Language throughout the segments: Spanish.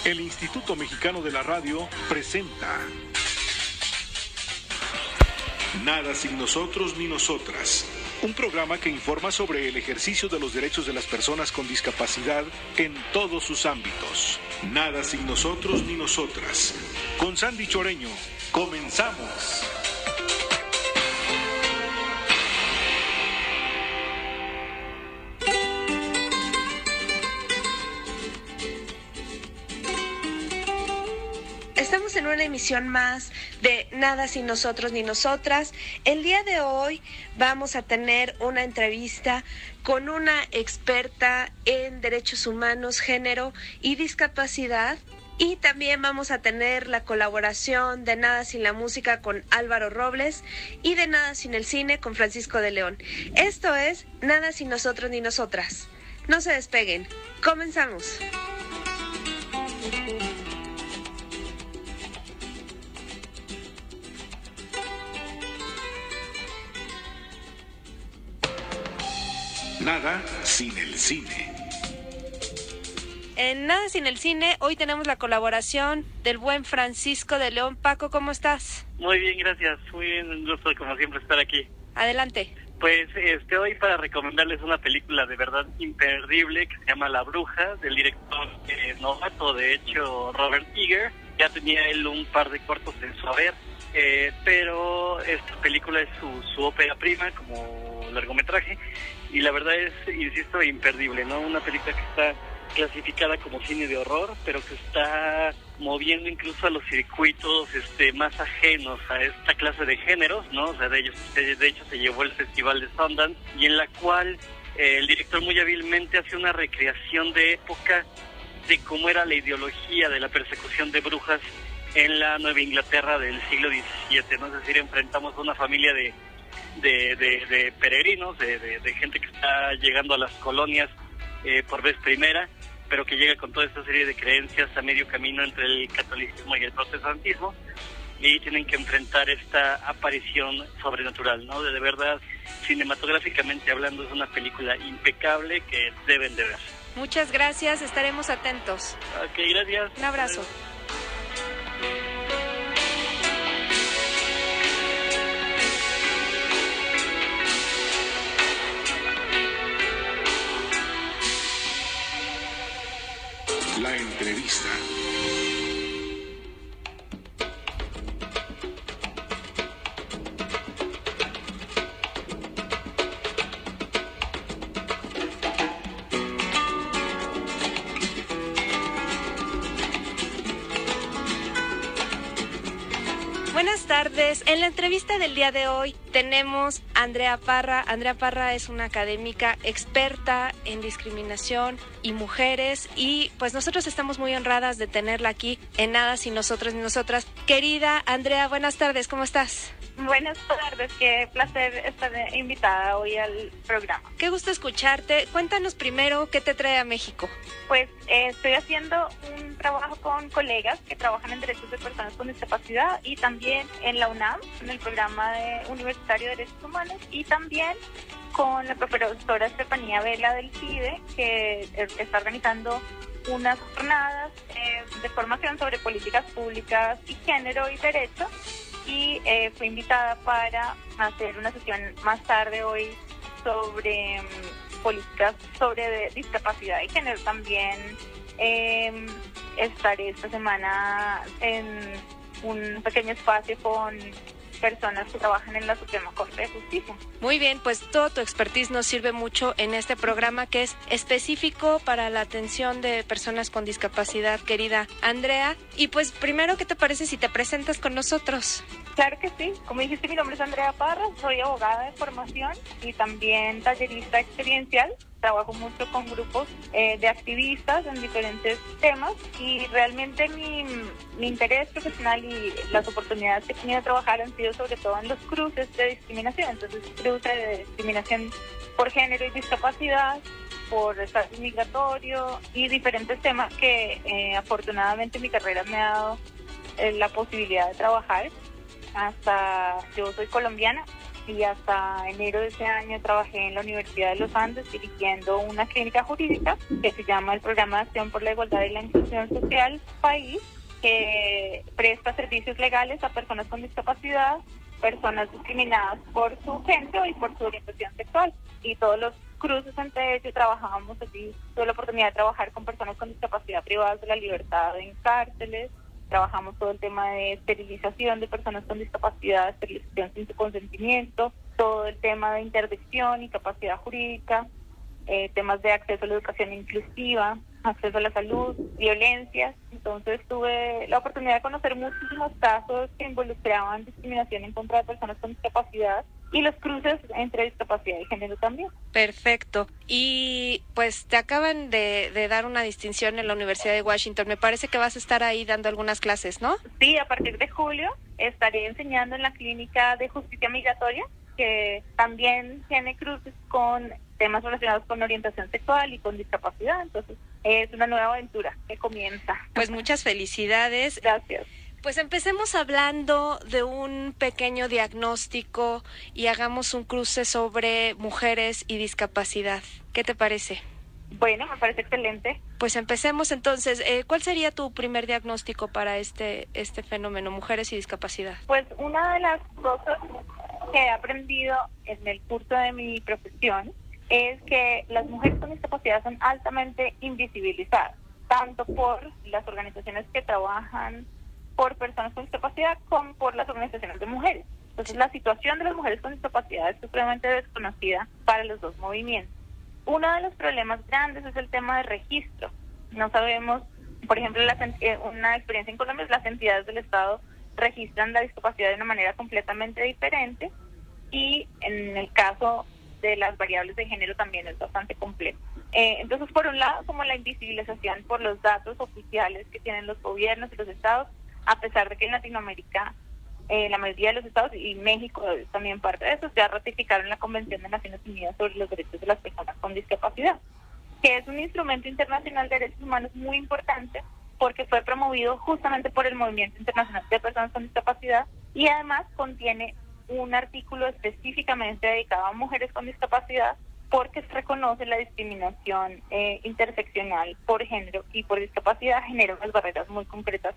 El Instituto Mexicano de la Radio presenta Nada sin nosotros ni nosotras. Un programa que informa sobre el ejercicio de los derechos de las personas con discapacidad en todos sus ámbitos. Nada sin nosotros ni nosotras. Con Sandy Choreño, comenzamos. Estamos en una emisión más de Nada sin nosotros ni nosotras. El día de hoy vamos a tener una entrevista con una experta en derechos humanos, género y discapacidad. Y también vamos a tener la colaboración de Nada sin la música con Álvaro Robles y de Nada sin el cine con Francisco de León. Esto es Nada sin nosotros ni nosotras. No se despeguen. Comenzamos. Nada sin el cine. En Nada sin el cine, hoy tenemos la colaboración del buen Francisco de León. Paco, ¿cómo estás? Muy bien, gracias. Muy bien, un gusto como siempre estar aquí. Adelante. Pues hoy para recomendarles una película de verdad imperdible que se llama La Bruja, del director novato, de hecho, Robert Eager. Ya tenía él un par de cortos en su haber, pero esta película es su ópera prima como largometraje y la verdad es, insisto, imperdible, ¿no? Una película que está clasificada como cine de horror, pero que está moviendo incluso a los circuitos más ajenos a esta clase de géneros, ¿no? O sea, de hecho se llevó el Festival de Sundance, y en la cual el director muy hábilmente hace una recreación de época de cómo era la ideología de la persecución de brujas en la Nueva Inglaterra del siglo XVII, ¿no? Es decir, enfrentamos a una familia de peregrinos, de gente que está llegando a las colonias por vez primera, pero que llega con toda esta serie de creencias a medio camino entre el catolicismo y el protestantismo, y tienen que enfrentar esta aparición sobrenatural, ¿no? De verdad, cinematográficamente hablando, es una película impecable que deben de ver. Muchas gracias, estaremos atentos. Ok, gracias. Un abrazo. La entrevista. Buenas tardes. En la entrevista del día de hoy tenemos a Andrea Parra. Andrea Parra es una académica experta en discriminación y mujeres, y pues nosotros estamos muy honradas de tenerla aquí en Nada sin nosotros ni nosotras. Querida Andrea, buenas tardes, ¿cómo estás? Buenas tardes, qué placer estar invitada hoy al programa. Qué gusto escucharte. Cuéntanos primero qué te trae a México. Pues estoy haciendo un trabajo con colegas que trabajan en derechos de personas con discapacidad y también en la UNAM, en el programa universitario de derechos humanos, y también con la profesora Estefanía Vela del CIDE, que está organizando unas jornadas de formación sobre políticas públicas y género y derecho. Y fui invitada para hacer una sesión más tarde hoy sobre políticas sobre discapacidad y género. También estaré esta semana en un pequeño espacio con personas que trabajan en la Suprema Corte de Justicia. Muy bien, pues todo tu expertise nos sirve mucho en este programa que es específico para la atención de personas con discapacidad, querida Andrea. Y pues primero, ¿qué te parece si te presentas con nosotros? Claro que sí. Como dijiste, mi nombre es Andrea Parra, soy abogada de formación y también tallerista experiencial. Trabajo mucho con grupos de activistas en diferentes temas, y realmente mi interés profesional y las oportunidades que he tenido de trabajar han sido sobre todo en los cruces de discriminación. Entonces, cruce de discriminación por género y discapacidad, por estatus migratorio y diferentes temas que afortunadamente mi carrera me ha dado la posibilidad de trabajar. Yo soy colombiana y hasta enero de ese año trabajé en la Universidad de los Andes dirigiendo una clínica jurídica que se llama el Programa de Acción por la Igualdad y la Inclusión Social País, que presta servicios legales a personas con discapacidad, personas discriminadas por su género y por su orientación sexual. Y todos los cruces entre ellos trabajábamos allí. Tuve la oportunidad de trabajar con personas con discapacidad privadas de la libertad en cárceles. Trabajamos todo el tema de esterilización de personas con discapacidad, esterilización sin su consentimiento, todo el tema de interdicción y capacidad jurídica, temas de acceso a la educación inclusiva, acceso a la salud, violencias. Entonces tuve la oportunidad de conocer muchísimos casos que involucraban discriminación en contra de personas con discapacidad y los cruces entre discapacidad y género también. Perfecto. Y pues te acaban de dar una distinción en la Universidad de Washington. Me parece que vas a estar ahí dando algunas clases, ¿no? Sí, a partir de julio estaré enseñando en la Clínica de Justicia Migratoria, que también tiene cruces con temas relacionados con orientación sexual y con discapacidad. Entonces es una nueva aventura que comienza. Pues muchas felicidades. Gracias. Pues empecemos hablando de un pequeño diagnóstico y hagamos un cruce sobre mujeres y discapacidad. ¿Qué te parece? Bueno, me parece excelente. Pues empecemos entonces. ¿Cuál sería tu primer diagnóstico para este fenómeno, mujeres y discapacidad? Pues una de las cosas que he aprendido en el curso de mi profesión es que las mujeres con discapacidad son altamente invisibilizadas, tanto por las organizaciones que trabajan por personas con discapacidad como por las organizaciones de mujeres. Entonces la situación de las mujeres con discapacidad es supremamente desconocida para los dos movimientos. Uno de los problemas grandes es el tema de registro. No sabemos, por ejemplo, una experiencia en Colombia es las entidades del Estado registran la discapacidad de una manera completamente diferente y en el caso de las variables de género también es bastante complejo. Entonces, por un lado, como la invisibilización por los datos oficiales que tienen los gobiernos y los estados, a pesar de que en Latinoamérica la mayoría de los estados y México es también parte de eso, ya ratificaron la Convención de Naciones Unidas sobre los Derechos de las Personas con Discapacidad, que es un instrumento internacional de derechos humanos muy importante porque fue promovido justamente por el Movimiento Internacional de Personas con Discapacidad y además contiene un artículo específicamente dedicado a mujeres con discapacidad porque se reconoce la discriminación interseccional por género y por discapacidad genera unas barreras muy concretas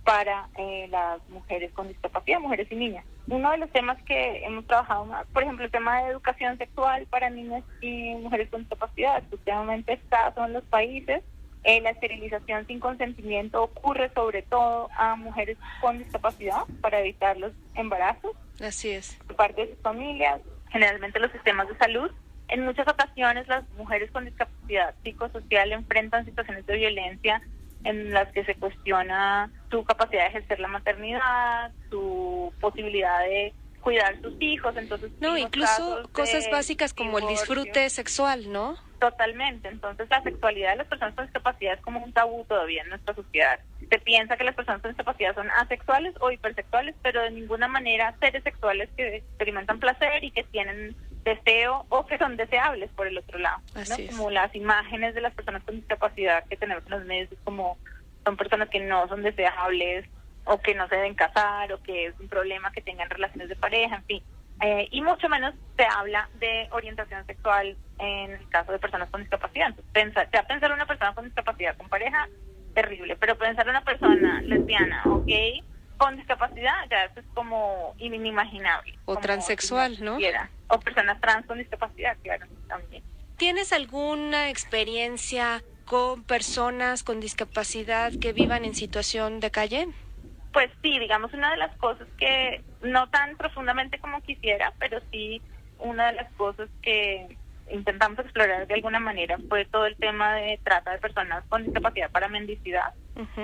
para las mujeres con discapacidad, mujeres y niñas. Uno de los temas que hemos trabajado más, por ejemplo, el tema de educación sexual para niñas y mujeres con discapacidad, supremamente escaso en los países. La esterilización sin consentimiento ocurre sobre todo a mujeres con discapacidad para evitar los embarazos. Así es. Por parte de sus familias, generalmente los sistemas de salud. En muchas ocasiones las mujeres con discapacidad psicosocial enfrentan situaciones de violencia en las que se cuestiona su capacidad de ejercer la maternidad, su posibilidad de cuidar sus hijos. Entonces, no, incluso cosas básicas como el disfrute sexual, ¿no? Totalmente. Entonces la sexualidad de las personas con discapacidad es como un tabú todavía en nuestra sociedad. Se piensa que las personas con discapacidad son asexuales o hipersexuales, pero de ninguna manera seres sexuales que experimentan placer y que tienen deseo o que son deseables por el otro lado, ¿no? Como las imágenes de las personas con discapacidad que tenemos en los medios, como son personas que no son deseables o que no se deben casar o que es un problema que tengan relaciones de pareja, en fin. Y mucho menos se habla de orientación sexual en el caso de personas con discapacidad. Entonces, pensar una persona con discapacidad con pareja, terrible, pero pensar una persona lesbiana o gay con discapacidad, ya eso es como inimaginable. O transexual, ¿no? O personas trans con discapacidad, claro, también. ¿Tienes alguna experiencia con personas con discapacidad que vivan en situación de calle? Pues sí, digamos, una de las cosas que, no tan profundamente como quisiera, pero sí una de las cosas que intentamos explorar de alguna manera fue todo el tema de trata de personas con discapacidad para mendicidad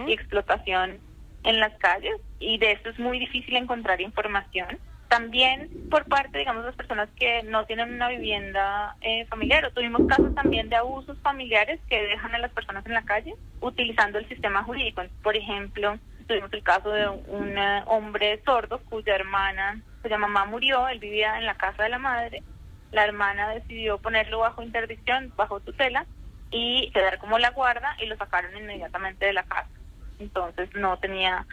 y explotación en las calles, y de esto es muy difícil encontrar información. También por parte, digamos, de las personas que no tienen una vivienda familiar, o tuvimos casos también de abusos familiares que dejan a las personas en la calle utilizando el sistema jurídico. Por ejemplo, tuvimos el caso de un hombre sordo cuya mamá murió, él vivía en la casa de la madre, la hermana decidió ponerlo bajo interdicción, bajo tutela, y quedar como la guarda, y lo sacaron inmediatamente de la casa. Entonces no tenía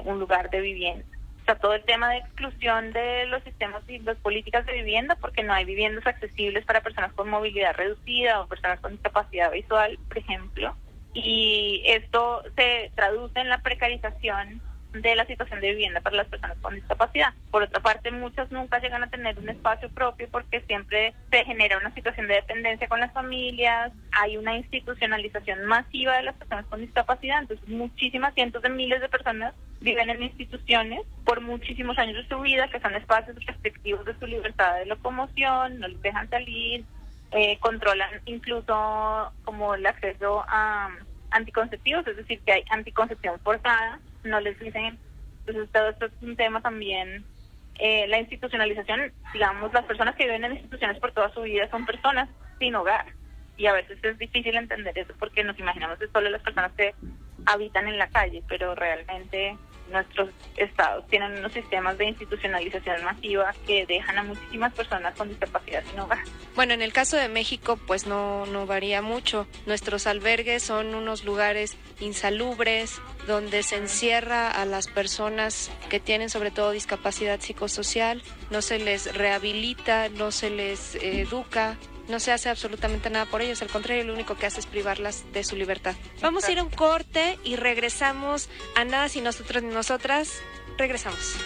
un lugar de vivienda. Está todo el tema de exclusión de los sistemas y las políticas de vivienda, porque no hay viviendas accesibles para personas con movilidad reducida o personas con discapacidad visual, por ejemplo. Y esto se traduce en la precarización de la situación de vivienda para las personas con discapacidad. Por otra parte, muchas nunca llegan a tener un espacio propio porque siempre se genera una situación de dependencia con las familias, hay una institucionalización masiva de las personas con discapacidad, entonces muchísimas, cientos de miles de personas viven en instituciones por muchísimos años de su vida, que son espacios restrictivos de su libertad de locomoción, no les dejan salir, controlan incluso como el acceso a anticonceptivos, es decir, que hay anticoncepción forzada, no les dicen. Entonces todo esto es un tema también, la institucionalización, digamos, las personas que viven en instituciones por toda su vida son personas sin hogar, y a veces es difícil entender eso porque nos imaginamos que solo las personas que habitan en la calle, pero realmente nuestros estados tienen unos sistemas de institucionalización masiva que dejan a muchísimas personas con discapacidad sin hogar. Bueno, en el caso de México, pues no varía mucho. Nuestros albergues son unos lugares insalubres donde se encierra a las personas que tienen sobre todo discapacidad psicosocial, no se les rehabilita, no se les educa. No se hace absolutamente nada por ellos, al contrario, lo único que hace es privarlas de su libertad. Vamos a ir a un corte y regresamos a Nada Sin Nosotros Ni Nosotras. Regresamos.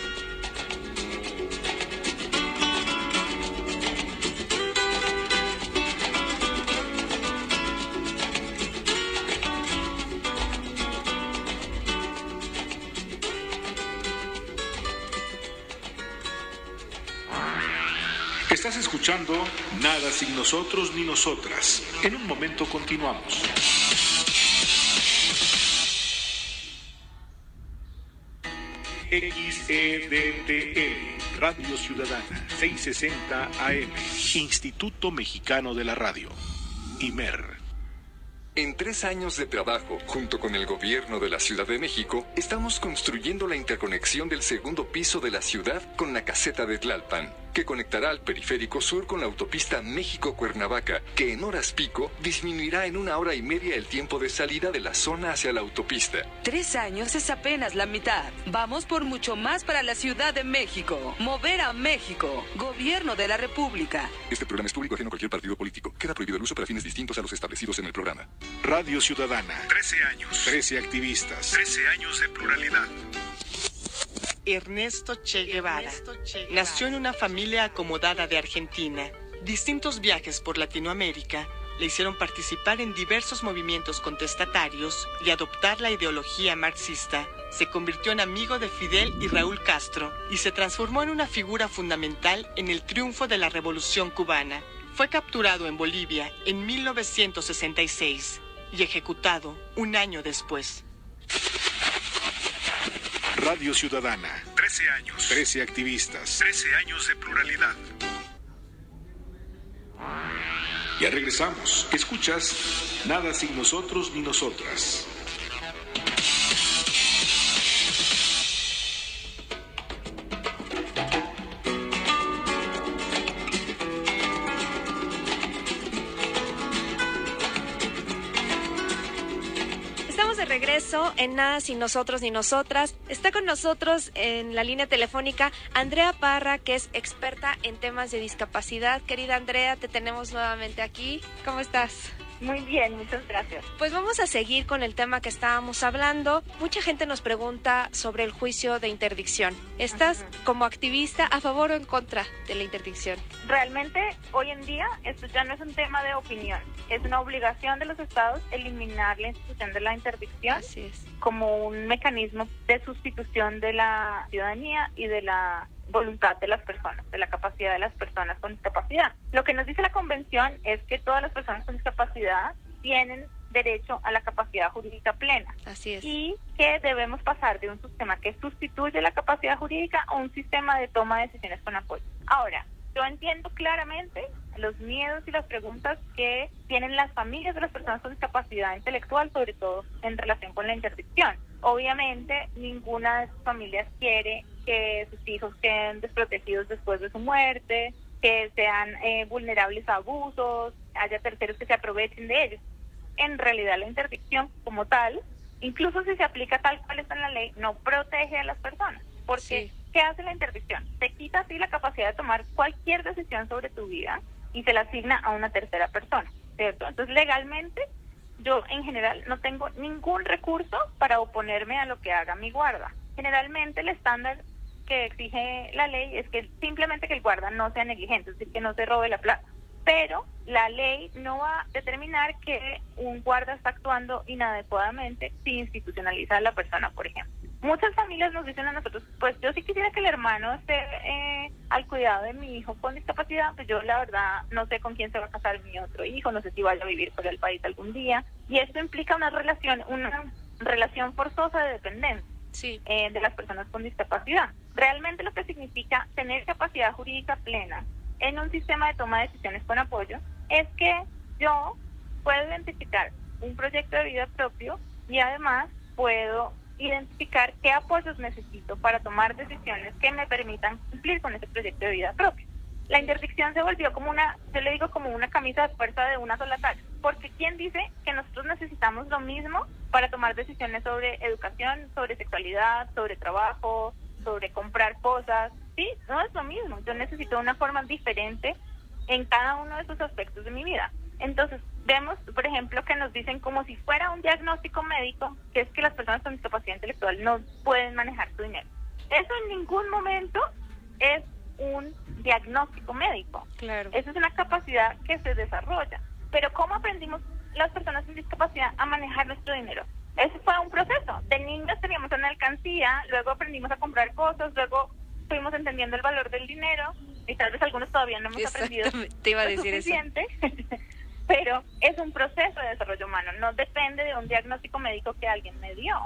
Estás escuchando Nada Sin Nosotros Ni Nosotras. En un momento continuamos. XEDTL, Radio Ciudadana, 660 AM, Instituto Mexicano de la Radio, IMER. En 3 años de trabajo, junto con el gobierno de la Ciudad de México, estamos construyendo la interconexión del segundo piso de la ciudad con la caseta de Tlalpan, que conectará al periférico sur con la autopista México-Cuernavaca, que en horas pico disminuirá en 1 hora y media el tiempo de salida de la zona hacia la autopista. 3 años es apenas la mitad. Vamos por mucho más para la Ciudad de México. Mover a México. Gobierno de la República. Este programa es público ajeno a cualquier partido político. Queda prohibido el uso para fines distintos a los establecidos en el programa. Radio Ciudadana. 13 años. 13 activistas. 13 años de pluralidad. Ernesto Che Guevara nació en una familia acomodada de Argentina. Distintos viajes por Latinoamérica le hicieron participar en diversos movimientos contestatarios y adoptar la ideología marxista. Se convirtió en amigo de Fidel y Raúl Castro y se transformó en una figura fundamental en el triunfo de la Revolución Cubana. Fue capturado en Bolivia en 1966 y ejecutado 1 año después. Radio Ciudadana. 13 años. 13 activistas. 13 años de pluralidad. Ya regresamos. Escuchas Nada Sin Nosotros Ni Nosotras. Regreso en Nada Sin Nosotros Ni Nosotras. Está con nosotros en la línea telefónica Andrea Parra, que es experta en temas de discapacidad. Querida Andrea, te tenemos nuevamente aquí. ¿Cómo estás? Muy bien, muchas gracias. Pues vamos a seguir con el tema que estábamos hablando. Mucha gente nos pregunta sobre el juicio de interdicción. ¿Estás como activista a favor o en contra de la interdicción? Realmente, hoy en día, esto ya no es un tema de opinión. Es una obligación de los estados eliminar la institución de la interdicción. Así es. Como un mecanismo de sustitución de la ciudadanía y de la voluntad de las personas, de la capacidad de las personas con discapacidad. Lo que nos dice la Convención es que todas las personas con discapacidad tienen derecho a la capacidad jurídica plena. Así es. Y que debemos pasar de un sistema que sustituye la capacidad jurídica a un sistema de toma de decisiones con apoyo. Ahora, yo entiendo claramente los miedos y las preguntas que tienen las familias de las personas con discapacidad intelectual, sobre todo en relación con la interdicción. Obviamente, ninguna de sus familias quiere que sus hijos queden desprotegidos después de su muerte, que sean vulnerables a abusos, haya terceros que se aprovechen de ellos. En realidad, la interdicción como tal, incluso si se aplica tal cual está en la ley, no protege a las personas, porque ¿qué hace la interdicción? Te quita así la capacidad de tomar cualquier decisión sobre tu vida y se la asigna a una tercera persona, ¿cierto? Entonces, legalmente, yo en general no tengo ningún recurso para oponerme a lo que haga mi guarda. Generalmente el estándar que exige la ley es que simplemente que el guarda no sea negligente, es decir, que no se robe la plata. Pero la ley no va a determinar que un guarda está actuando inadecuadamente si institucionaliza a la persona, por ejemplo. Muchas familias nos dicen a nosotros, pues yo sí quisiera que el hermano esté al cuidado de mi hijo con discapacidad, pues yo la verdad no sé con quién se va a casar mi otro hijo, no sé si vaya a vivir fuera del país algún día. Y esto implica una relación forzosa de dependencia. Sí. De las personas con discapacidad. Realmente lo que significa tener capacidad jurídica plena en un sistema de toma de decisiones con apoyo es que yo puedo identificar un proyecto de vida propio y además puedo identificar qué apoyos necesito para tomar decisiones que me permitan cumplir con ese proyecto de vida propio. La interdicción se volvió como yo le digo como una camisa de fuerza de una sola talla, porque ¿quién dice que nosotros necesitamos lo mismo para tomar decisiones sobre educación, sobre sexualidad, sobre trabajo, sobre comprar cosas? Sí, no es lo mismo. Yo necesito una forma diferente en cada uno de esos aspectos de mi vida. Entonces, vemos, por ejemplo, que nos dicen como si fuera un diagnóstico médico, que es que las personas con discapacidad intelectual no pueden manejar su dinero. Eso en ningún momento es un diagnóstico médico. Claro. Eso es una capacidad que se desarrolla. Pero ¿cómo aprendimos las personas con discapacidad a manejar nuestro dinero? Eso fue un proceso. De niños teníamos una alcancía, luego aprendimos a comprar cosas, luego fuimos entendiendo el valor del dinero y tal vez algunos todavía no hemos aprendido te iba a decir suficiente. Pero es un proceso de desarrollo humano, no depende de un diagnóstico médico que alguien me dio.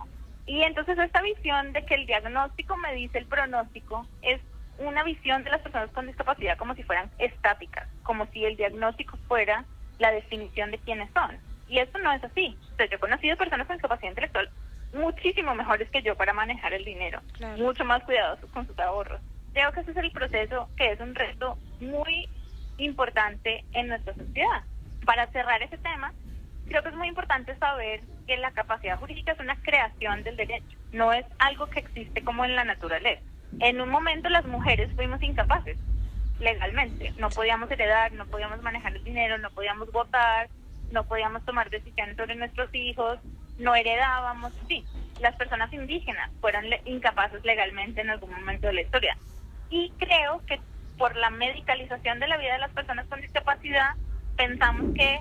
Y entonces esta visión de que el diagnóstico me dice el pronóstico es una visión de las personas con discapacidad como si fueran estáticas, como si el diagnóstico fuera la definición de quiénes son. Y eso no es así. O sea, yo he conocido personas con discapacidad intelectual muchísimo mejores que yo para manejar el dinero, claro, mucho más cuidadosos con sus ahorros. Creo que ese es el proceso, que es un reto muy importante en nuestra sociedad. Para cerrar ese tema, creo que es muy importante saber que la capacidad jurídica es una creación del derecho, no es algo que existe como en la naturaleza. En un momento las mujeres fuimos incapaces legalmente, no podíamos heredar, no podíamos manejar el dinero, no podíamos votar, no podíamos tomar decisiones sobre nuestros hijos, no heredábamos, sí, las personas indígenas fueron incapaces legalmente en algún momento de la historia. Y creo que por la medicalización de la vida de las personas con discapacidad, pensamos que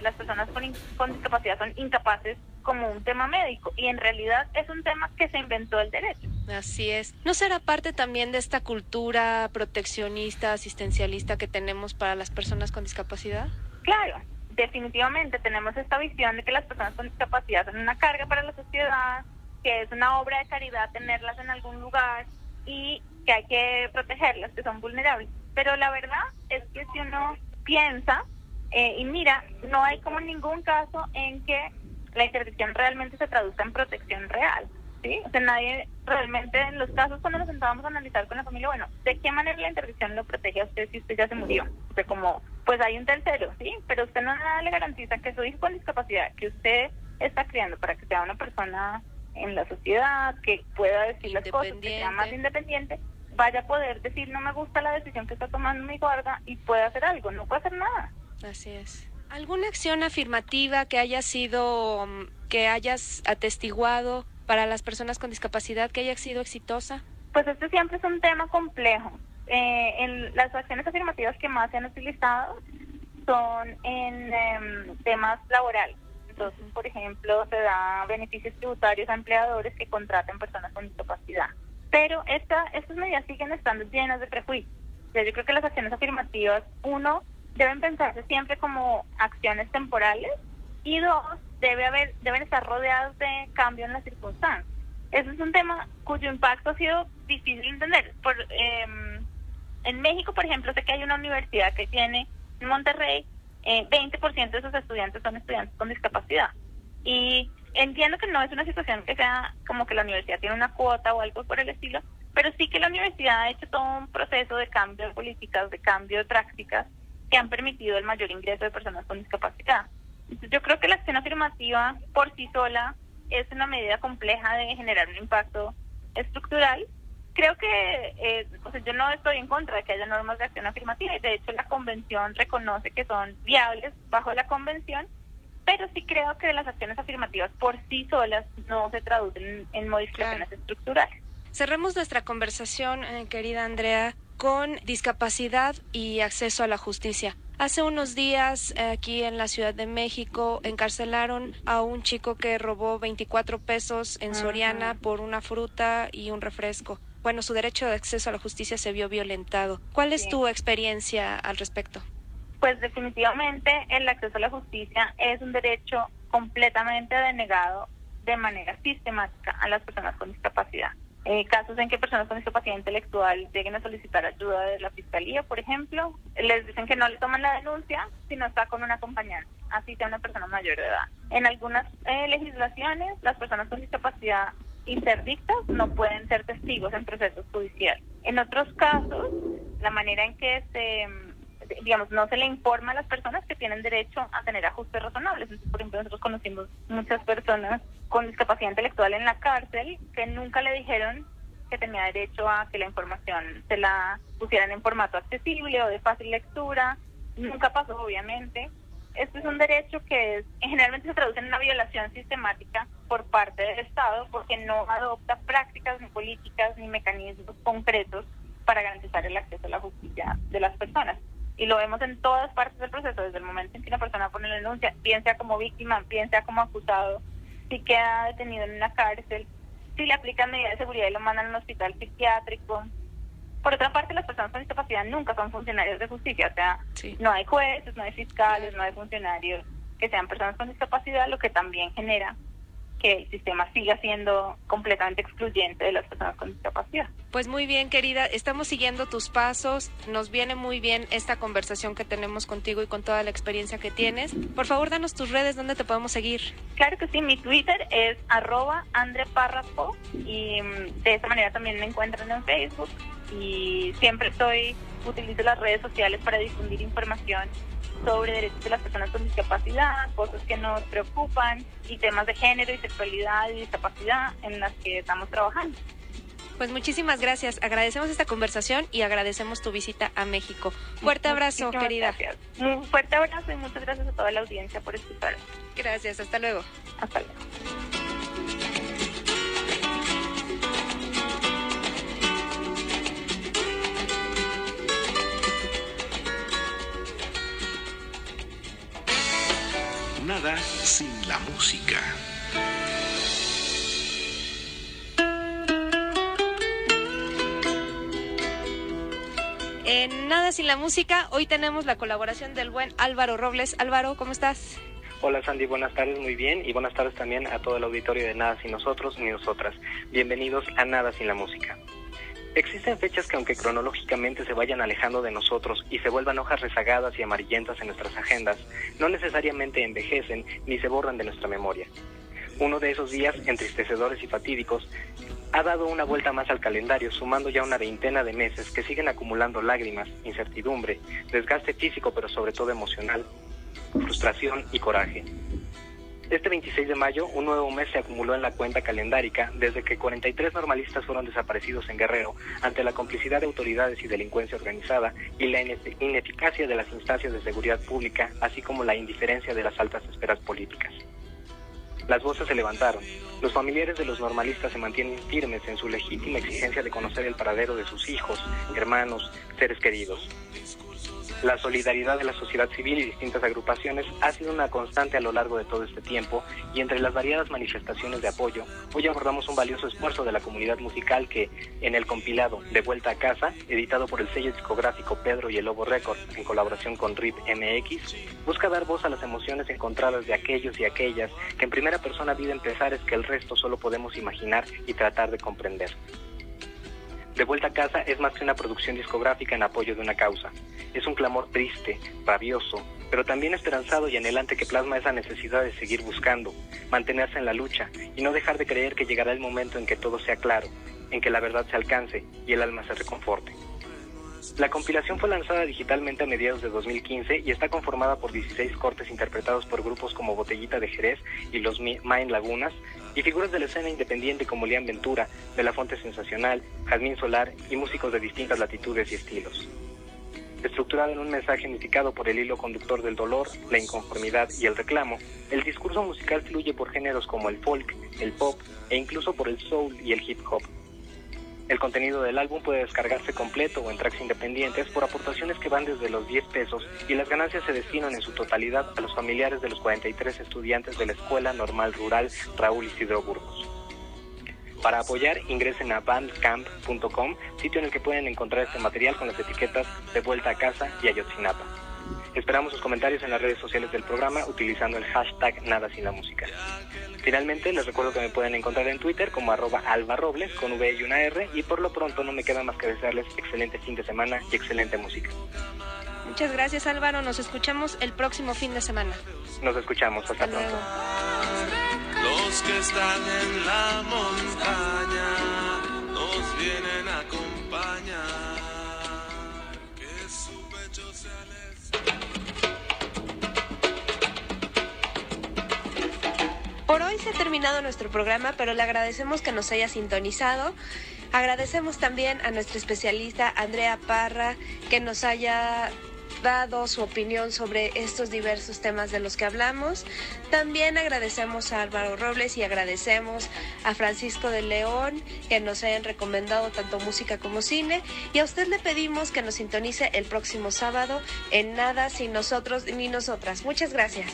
las personas con discapacidad son incapaces como un tema médico, y en realidad es un tema que se inventó el derecho. Así es. ¿No será parte también de esta cultura proteccionista, asistencialista que tenemos para las personas con discapacidad? Claro, definitivamente tenemos esta visión de que las personas con discapacidad son una carga para la sociedad, que es una obra de caridad tenerlas en algún lugar y que hay que protegerlas, que son vulnerables. Pero la verdad es que si uno piensa y mira, no hay como ningún caso en que la interdicción realmente se traduzca en protección real, ¿sí? O sea, nadie realmente, en los casos cuando nos sentábamos a analizar con la familia, bueno, ¿de qué manera la interdicción lo protege a usted si usted ya se murió? O sea, como, pues hay un tercero, ¿sí? Pero usted no nada le garantiza que su hijo con discapacidad, que usted está criando para que sea una persona en la sociedad, que pueda decir las cosas, que sea más independiente, vaya a poder decir, no me gusta la decisión que está tomando mi guarda, y puede hacer algo, no puede hacer nada. Así es. ¿Alguna acción afirmativa que haya sido, que hayas atestiguado para las personas con discapacidad, que haya sido exitosa? Pues este siempre es un tema complejo. En las acciones afirmativas que más se han utilizado son en temas laborales. Entonces, por ejemplo, se da beneficios tributarios a empleadores que contraten personas con discapacidad. Pero estas medidas siguen estando llenas de prejuicios. O sea, yo creo que las acciones afirmativas, uno, deben pensarse siempre como acciones temporales, y dos, deben estar rodeados de cambio en las circunstancias. Ese es un tema cuyo impacto ha sido difícil de entender. En México, por ejemplo, sé que hay una universidad que tiene en Monterrey 20% de sus estudiantes son estudiantes con discapacidad. Y entiendo que no es una situación que sea como que la universidad tiene una cuota o algo por el estilo, pero sí que la universidad ha hecho todo un proceso de cambio de políticas, de cambio de prácticas, que han permitido el mayor ingreso de personas con discapacidad. Entonces, yo creo que la acción afirmativa por sí sola es una medida compleja de generar un impacto estructural, Creo que yo no estoy en contra de que haya normas de acción afirmativa y de hecho la convención reconoce que son viables bajo la convención, pero sí creo que las acciones afirmativas por sí solas no se traducen en modificaciones estructurales. Cerremos nuestra conversación, querida Andrea, con discapacidad y acceso a la justicia. Hace unos días aquí en la Ciudad de México encarcelaron a un chico que robó 24 pesos en Soriana por una fruta y un refresco. Bueno, su derecho de acceso a la justicia se vio violentado. ¿Cuál es tu experiencia al respecto? Pues definitivamente el acceso a la justicia es un derecho completamente denegado de manera sistemática a las personas con discapacidad. Casos en que personas con discapacidad intelectual lleguen a solicitar ayuda de la fiscalía, por ejemplo, les dicen que no le toman la denuncia si no está con un acompañante, así sea una persona mayor de edad. En algunas legislaciones, las personas con discapacidad interdictas no pueden ser testigos en procesos judiciales. En otros casos, la manera en que no se le informa a las personas que tienen derecho a tener ajustes razonables. Entonces, por ejemplo, nosotros conocimos muchas personas con discapacidad intelectual en la cárcel que nunca le dijeron que tenía derecho a que la información se la pusieran en formato accesible o de fácil lectura. Nunca pasó, obviamente. Este es un derecho que generalmente se traduce en una violación sistemática por parte del Estado porque no adopta prácticas, ni políticas, ni mecanismos concretos para garantizar el acceso a la justicia de las personas. Y lo vemos en todas partes del proceso, desde el momento en que una persona pone la denuncia, bien sea como víctima, bien sea como acusado, si queda detenido en una cárcel, si le aplican medidas de seguridad y lo mandan a un hospital psiquiátrico. Por otra parte, las personas con discapacidad nunca son funcionarios de justicia, o sea, no hay jueces, no hay fiscales, no hay funcionarios que sean personas con discapacidad, lo que también genera que el sistema siga siendo completamente excluyente de las personas con discapacidad. Pues muy bien, querida, estamos siguiendo tus pasos, nos viene muy bien esta conversación que tenemos contigo y con toda la experiencia que tienes. Por favor, danos tus redes, ¿dónde te podemos seguir? Claro que sí, mi Twitter es @andrepárrafo y de esa manera también me encuentran en Facebook y siempre utilizo las redes sociales para difundir información sobre derechos de las personas con discapacidad, cosas que nos preocupan y temas de género y sexualidad y discapacidad en las que estamos trabajando. Pues muchísimas gracias, agradecemos esta conversación y agradecemos tu visita a México. Fuerte abrazo, querida. Gracias. Un fuerte abrazo y muchas gracias a toda la audiencia por escuchar. Gracias, hasta luego. Hasta luego. Nada sin la música. En Nada sin la música, hoy tenemos la colaboración del buen Álvaro Robles. Álvaro, ¿cómo estás? Hola Sandy, buenas tardes, muy bien, y buenas tardes también a todo el auditorio de Nada sin nosotros ni nosotras. Bienvenidos a Nada sin la música. Existen fechas que, aunque cronológicamente se vayan alejando de nosotros y se vuelvan hojas rezagadas y amarillentas en nuestras agendas, no necesariamente envejecen ni se borran de nuestra memoria. Uno de esos días, entristecedores y fatídicos, ha dado una vuelta más al calendario, sumando ya una veintena de meses que siguen acumulando lágrimas, incertidumbre, desgaste físico pero sobre todo emocional, frustración y coraje. Este 26 de mayo, un nuevo mes se acumuló en la cuenta calendárica desde que 43 normalistas fueron desaparecidos en Guerrero ante la complicidad de autoridades y delincuencia organizada y la ineficacia de las instancias de seguridad pública, así como la indiferencia de las altas esferas políticas. Las voces se levantaron. Los familiares de los normalistas se mantienen firmes en su legítima exigencia de conocer el paradero de sus hijos, hermanos, seres queridos. La solidaridad de la sociedad civil y distintas agrupaciones ha sido una constante a lo largo de todo este tiempo, y entre las variadas manifestaciones de apoyo, hoy abordamos un valioso esfuerzo de la comunidad musical que, en el compilado De Vuelta a Casa, editado por el sello discográfico Pedro y el Lobo Records en colaboración con RIP MX, busca dar voz a las emociones encontradas de aquellos y aquellas que en primera persona viven pesares que el resto solo podemos imaginar y tratar de comprender. De Vuelta a Casa es más que una producción discográfica en apoyo de una causa. Es un clamor triste, rabioso, pero también esperanzado y anhelante que plasma esa necesidad de seguir buscando, mantenerse en la lucha y no dejar de creer que llegará el momento en que todo sea claro, en que la verdad se alcance y el alma se reconforte. La compilación fue lanzada digitalmente a mediados de 2015 y está conformada por 16 cortes interpretados por grupos como Botellita de Jerez y los Main Lagunas, y figuras de la escena independiente como Lian Ventura, De La Fonte Sensacional, Jazmín Solar y músicos de distintas latitudes y estilos. Estructurado en un mensaje indicado por el hilo conductor del dolor, la inconformidad y el reclamo, el discurso musical fluye por géneros como el folk, el pop e incluso por el soul y el hip hop. El contenido del álbum puede descargarse completo o en tracks independientes por aportaciones que van desde los 10 pesos y las ganancias se destinan en su totalidad a los familiares de los 43 estudiantes de la Escuela Normal Rural Raúl Isidro Burgos. Para apoyar, ingresen a bandcamp.com, sitio en el que pueden encontrar este material con las etiquetas De Vuelta a Casa y Ayotzinapa. Esperamos sus comentarios en las redes sociales del programa utilizando el hashtag Nada Sin La Música. Finalmente, les recuerdo que me pueden encontrar en Twitter como @alvarobles con V y una R, y por lo pronto no me queda más que desearles excelente fin de semana y excelente música. Muchas gracias, Álvaro. Nos escuchamos el próximo fin de semana. Nos escuchamos. Hasta pronto. Los que están en la montaña nos vienen a acompañar. Que su pecho se Por hoy se ha terminado nuestro programa, pero le agradecemos que nos haya sintonizado. Agradecemos también a nuestra especialista Andrea Parra que nos haya dado su opinión sobre estos diversos temas de los que hablamos. También agradecemos a Álvaro Robles y agradecemos a Francisco de León que nos hayan recomendado tanto música como cine, y a usted le pedimos que nos sintonice el próximo sábado en Nada Sin Nosotros ni Nosotras. Muchas gracias.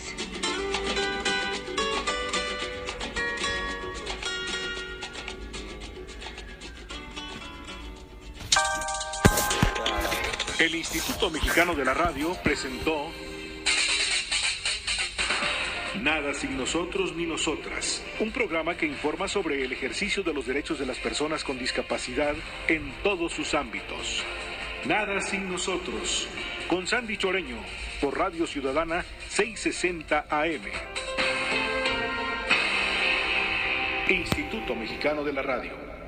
El Instituto Mexicano de la Radio presentó Nada Sin Nosotros ni Nosotras, un programa que informa sobre el ejercicio de los derechos de las personas con discapacidad en todos sus ámbitos. Nada Sin Nosotros, con Sandy Choreño, por Radio Ciudadana 660 AM. Instituto Mexicano de la Radio.